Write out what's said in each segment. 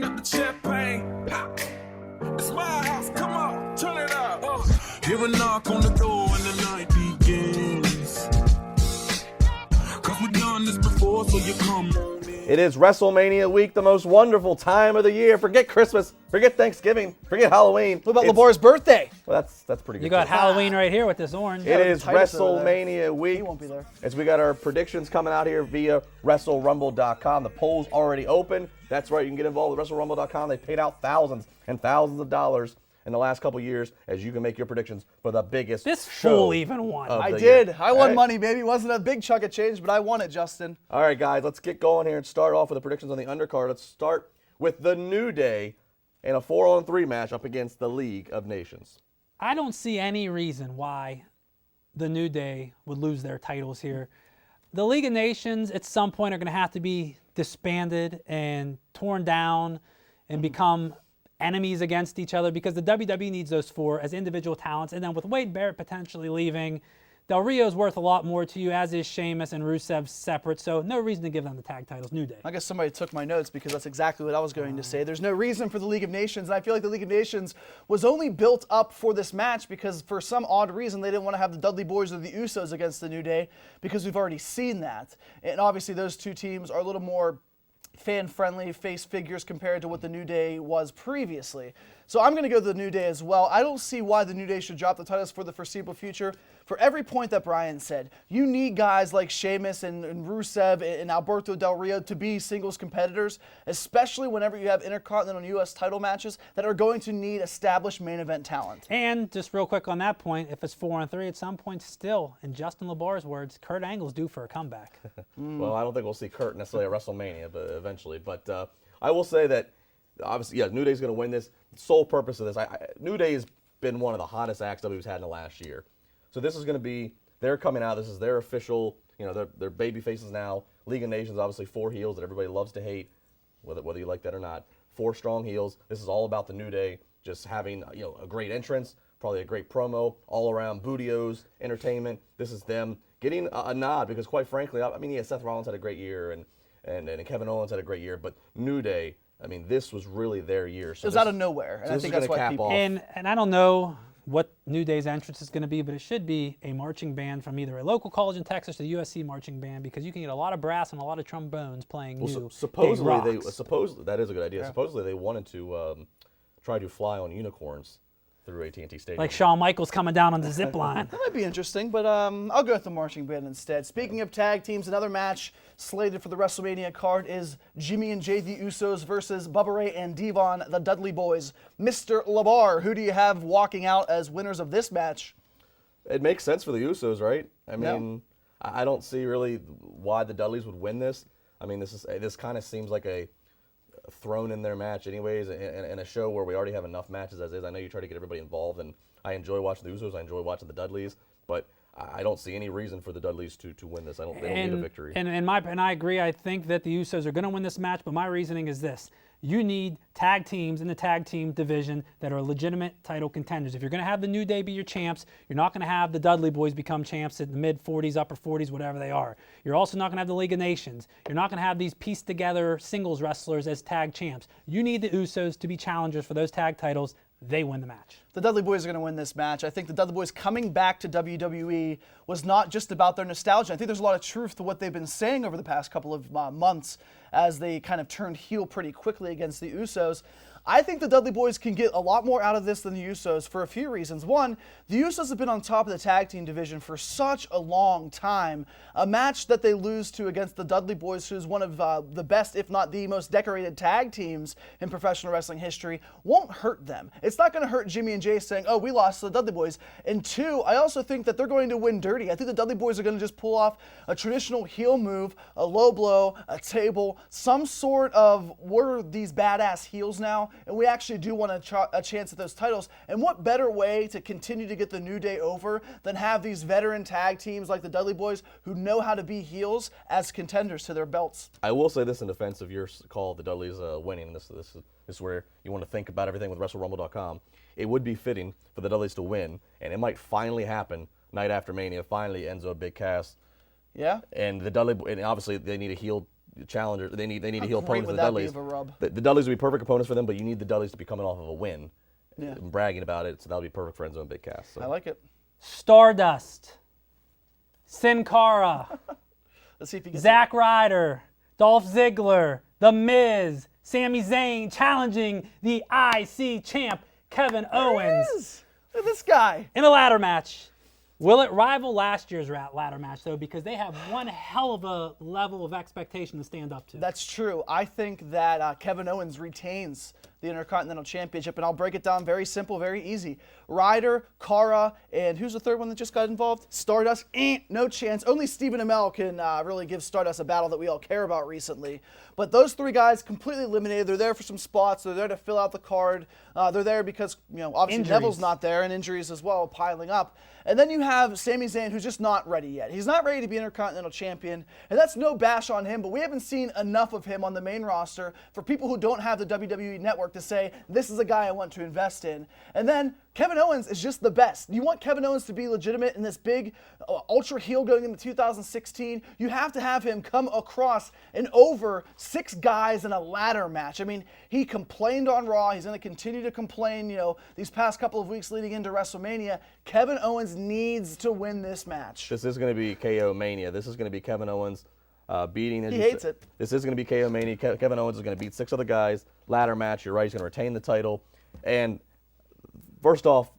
open up the champagne. Pop. It's my house, come on, turn it up. Hear a knock on the door and the night begins. Cause we've done this before, so you come on in. It is WrestleMania week, the most wonderful time of the year. Forget Christmas, forget Thanksgiving, forget Halloween. What about LeBar's birthday? Well, that's pretty good. You got too. Halloween right here with this orange. It is Titus over there. WrestleMania week. He won't be there. As we got our predictions coming out here via WrestleRumble.com. The poll's already open. That's right, you can get involved with WrestleRumble.com. They paid out thousands and thousands of dollars in the last couple years as you can make your predictions for the biggest This show fool even won. of I the did. year. I won Right? money, baby. It wasn't a big chunk of change, but I won it, Justin. All right, guys, let's get going here and start off with the predictions on the undercard. Let's start with the New Day in a 4-on-3 match up against the League of Nations. I don't see any reason why the New Day would lose their titles here. The League of Nations at some point are going to have to be disbanded and torn down and become enemies against each other because the WWE needs those four as individual talents. And then with Wade Barrett potentially leaving, Del Rio's worth a lot more to you, as is Sheamus and Rusev separate. So no reason to give them the tag titles. New Day. I guess somebody took my notes because that's exactly what I was going to say. There's no reason for the League of Nations, and I feel like the League of Nations was only built up for this match because for some odd reason they didn't want to have the Dudley Boyz or the Usos against the New Day because we've already seen that. And obviously those two teams are a little more fan-friendly face figures compared to what the New Day was previously. So I'm going to go to the New Day as well. I don't see why the New Day should drop the titles for the foreseeable future. For every point that Brian said, you need guys like Sheamus and Rusev and Alberto Del Rio to be singles competitors, especially whenever you have Intercontinental U.S. title matches that are going to need established main event talent. And just real quick on that point, if it's 4-on-3 at some point still, in Justin LeBar's words, Kurt Angle's due for a comeback. Well, I don't think we'll see Kurt necessarily at WrestleMania, but eventually. But I will say that, obviously, yeah, New Day's going to win this. The sole purpose of this, New Day has been one of the hottest acts WWE's had in the last year. So this is going to be, they're coming out, this is their official, they're baby faces now. League of Nations, obviously 4 heels that everybody loves to hate, whether you like that or not. 4 strong heels. This is all about the New Day just having, a great entrance, probably a great promo, all around Bootios, entertainment. This is them getting a nod because, quite frankly, Seth Rollins had a great year and Kevin Owens had a great year, but New Day, this was really their year. So It was out of nowhere, and I think that's why people... And I don't know what New Day's entrance is going to be, but it should be a marching band from either a local college in Texas or the USC marching band because you can get a lot of brass and a lot of trombones playing supposedly supposedly that is a good idea. Yeah. Supposedly they wanted to try to fly on unicorns through AT&T Stadium. like Shawn Michaels coming down on the zip line. That might be interesting, but I'll go with the marching band instead. Speaking of tag teams, another match slated for the WrestleMania card is Jimmy and Jay the Usos versus Bubba Ray and Devon, the Dudley Boyz. Mr. LeBar, who do you have walking out as winners of this match? It makes sense for the Usos, right? I don't see really why the Dudleys would win this. This kind of seems like a thrown in their match anyways in a show where we already have enough matches as is. I know you try to get everybody involved, and I enjoy watching the Usos. I enjoy watching the Dudleys, but I don't see any reason for the Dudleys to win this. They don't need a victory. And I agree. I think that the Usos are going to win this match, but my reasoning is this. You need tag teams in the tag team division that are legitimate title contenders. If you're going to have the New Day be your champs, you're not going to have the Dudley Boyz become champs at the mid-40s, upper 40s, whatever they are. You're also not going to have the League of Nations. You're not going to have these pieced together singles wrestlers as tag champs. You need the Usos to be challengers for those tag titles. They win the match. The Dudley Boyz are going to win this match. I think the Dudley Boyz coming back to WWE was not just about their nostalgia. I think there's a lot of truth to what they've been saying over the past couple of months as they kind of turned heel pretty quickly against the Usos. I think the Dudley Boyz can get a lot more out of this than the Usos for a few reasons. One, the Usos have been on top of the tag team division for such a long time. A match that they lose to against the Dudley Boyz, who's one of the best, if not the most decorated tag teams in professional wrestling history, won't hurt them. It's not going to hurt Jimmy and Jay saying, oh, we lost to the Dudley Boyz. And two, I also think that they're going to win dirty. I think the Dudley Boyz are going to just pull off a traditional heel move, a low blow, a table, some sort of, we're these badass heels now, and we actually do want a chance at those titles. And what better way to continue to get the New Day over than have these veteran tag teams like the Dudley Boyz who know how to be heels as contenders to their belts? I will say this in defense of your call, the Dudleys winning. This is where you want to think about everything with WrestleRumble.com. It would be fitting for the Dudleys to win, and it might finally happen night after Mania. Finally, Enzo Big Cass. Yeah. And the Dudley, and obviously they need a heel challenger. They need a How heel great opponent for would the that be Dudleys. of a rub? The Dudleys would be perfect opponents for them, but you need the Dudleys to be coming off of a win. Yeah. And bragging about it, so that'll be perfect for Enzo and Big Cass. So. I like it. Stardust, Sin Cara, Let's see if he gets Zack Ryder, Dolph Ziggler, The Miz, Sami Zayn challenging the IC champ Kevin Owens Look at this guy. in a ladder match. Will it rival last year's ladder match, though? Because they have one hell of a level of expectation to stand up to. That's true. I think that Kevin Owens retains the Intercontinental Championship, and I'll break it down very simple, very easy. Ryder, Cara, and who's the third one that just got involved? Stardust. No chance. Only Stephen Amell can really give Stardust a battle that we all care about recently. But those three guys completely eliminated. They're there for some spots. They're there to fill out the card. They're there because, obviously Injuries. Neville's not there, and injuries as well piling up. And then you have Sami Zayn, who's just not ready yet. He's not ready to be Intercontinental Champion, and that's no bash on him, but we haven't seen enough of him on the main roster for people who don't have the WWE Network to say, this is a guy I want to invest in. And then Kevin Owens is just the best. You want Kevin Owens to be legitimate in this big ultra heel going into 2016, you have to have him come across and over 6 guys in a ladder match. I mean, he complained on Raw. He's going to continue to complain, these past couple of weeks leading into WrestleMania. Kevin Owens needs to win this match. This is going to be KO Mania. This is going to be Kevin Owens beating. He hates it. This is going to be KO Mania. Kevin Owens is going to beat 6 other guys. Ladder match. You're right. He's going to retain the title. And first off,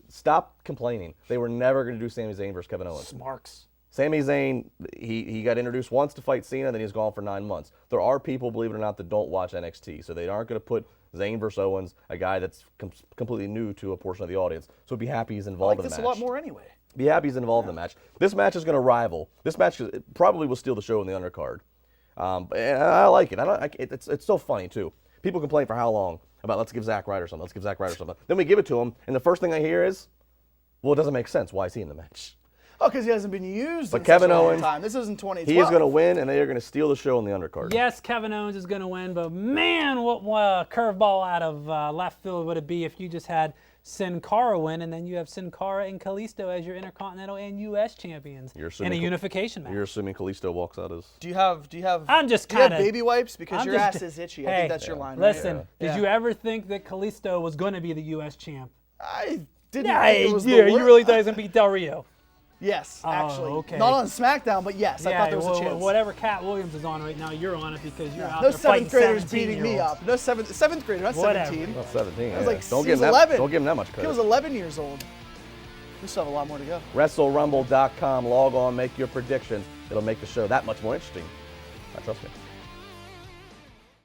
stop complaining. They were never going to do Sami Zayn versus Kevin Owens. Smarks. Sami Zayn, he got introduced once to fight Cena, then he's gone for 9 months. There are people, believe it or not, that don't watch NXT, so they aren't going to put Zayn versus Owens, a guy that's completely new to a portion of the audience. So be happy he's I involved like in the this match. a lot more anyway. Be happy he's involved in the match. This match is going to rival. This match probably will steal the show in the undercard. And I like it. It's so funny, too. People complain for how long about let's give Zack Ryder something, let's give Zack Ryder something. Then we give it to him, and the first thing I hear is, well, it doesn't make sense. Why is he in the match? Oh, because he hasn't been used But in Kevin such a long Owens, time. This isn't 2012. He is going to win, and they are going to steal the show in the undercard. Yes, Kevin Owens is going to win, but man, what curveball out of left field would it be if you just had Sin Cara win, and then you have Sin Cara and Kalisto as your Intercontinental and U.S. champions in a unification match. You're assuming Kalisto walks out as... Do you have I'm just do you have kinda- baby wipes? Because I'm your just- ass is itchy. I Hey, think that's your line, Listen, right? did you ever think that Kalisto was going to be the U.S. champ? I didn't Yeah, think it was the you worst. really thought he was going to beat Del Rio. Yes, actually. okay. Not on SmackDown, but yes, I thought there was a chance. Whatever Cat Williams is on right now, you're on it because you're out No there fighting 7th graders beating me 17-year-olds. up. No seventh grader, not Whatever. 17. Not 17. I was like, don't he give was him 11. that. Don't give him that much He credit. was 11 years old. We still have a lot more to go. WrestleRumble.com. Log on, make your predictions. It'll make the show that much more interesting. Trust me.